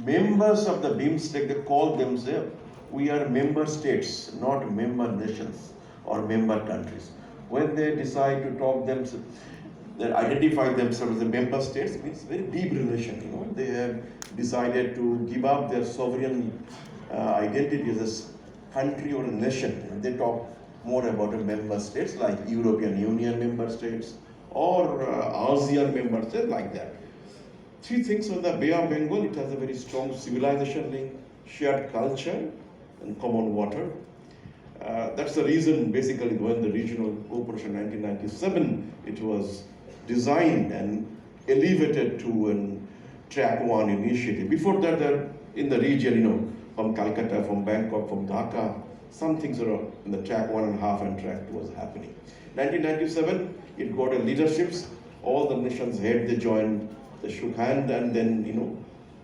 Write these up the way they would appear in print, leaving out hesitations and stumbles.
members of the BIMSTEC, they call themselves, we are member states, not member nations or member countries. When they decide to talk themselves, they identify themselves as the member states, it means very deep relation. They have decided to give up their sovereign identity as a country or a nation. They talk more about a member states like European Union member states or ASEAN member states like that. Three things on the Bay of Bengal: it has a very strong civilization link, shared culture, and common water. That's the reason, basically, when the regional cooperation 1997, it was designed and elevated to a track 1 initiative. Before that, in the region, from Calcutta, from Bangkok, from Dhaka, some things were in the track 1.5 and track 2 was happening. 1997, it got a leaderships. All the nations head, they joined, they shook hands, and then,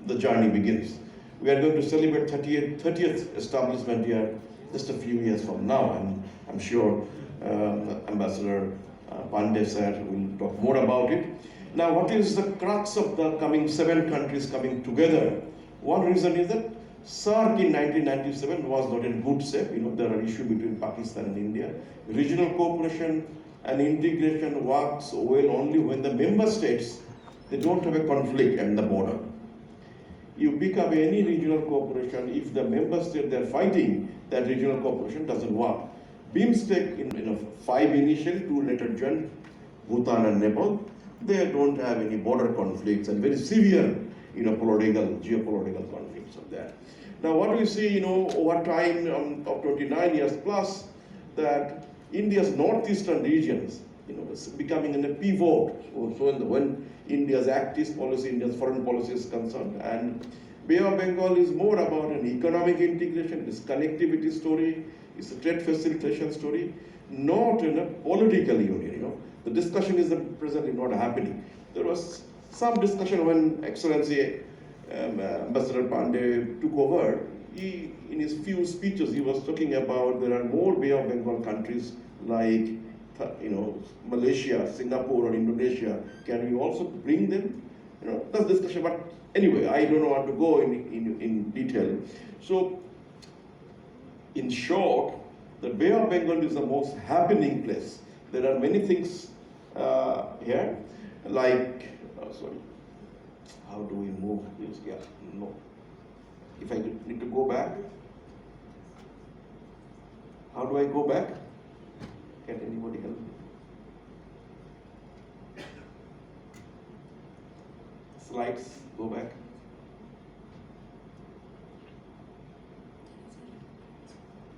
the journey begins. We are going to celebrate 30th establishment year just a few years from now, and I'm sure Ambassador Pandey sir will talk more about it. Now, what is the crux of the coming 7 countries coming together? One reason is that SAARC in 1997 was not in good shape. There are issues between Pakistan and India. Regional cooperation and integration works well only when the member states, they don't have a conflict at the border. You pick up any regional cooperation, if the member state they're fighting, that regional cooperation doesn't work. BIMSTEC, in 5 initially, 2 later joined, Bhutan and Nepal. They don't have any border conflicts and very severe, geopolitical conflicts of that. Now, what we see, over time of 29 years plus, that India's northeastern regions, is becoming in a pivot. So when India's active policy, India's foreign policy is concerned, and Bay of Bengal is more about an economic integration, it's connectivity story, it's a trade facilitation story, not in a political union. The discussion is presently not happening. There was some discussion when Excellency Ambassador Pandey took over. In his few speeches, he was talking about there are more Bay of Bengal countries like Malaysia, Singapore, or Indonesia. Can we also bring them? That's discussion. But anyway, I don't want to go in detail. So, in short, the Bay of Bengal is the most happening place. There are many things here, like, sorry, how do we move this? Yeah, no. If I need to go back, how do I go back? Can anybody help me? Slides, go back.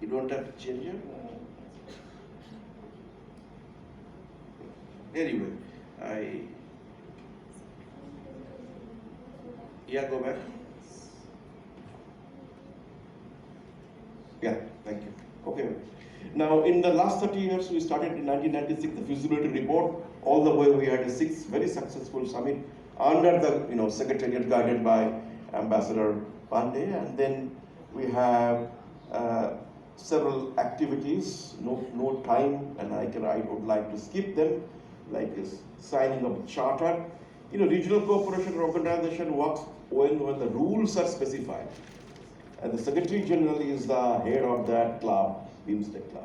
You don't have to change it? Anyway, go back. Yeah, thank you. Okay. Now, in the last 30 years, we started in 1996, the feasibility report. All the way, we had a 6 very successful summit under the secretariat guided by Ambassador Pandey, and then we have several activities. No time, and I would like to skip them, like this signing of charter. Regional cooperation organization works when the rules are specified. And the Secretary General is the head of that club, BIMSTEC club.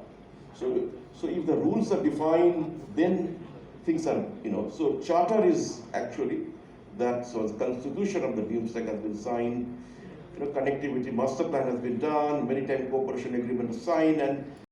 So if the rules are defined, then things are, so charter is actually that, so the constitution of the BIMSTEC has been signed, connectivity master plan has been done, maritime cooperation agreement is signed, and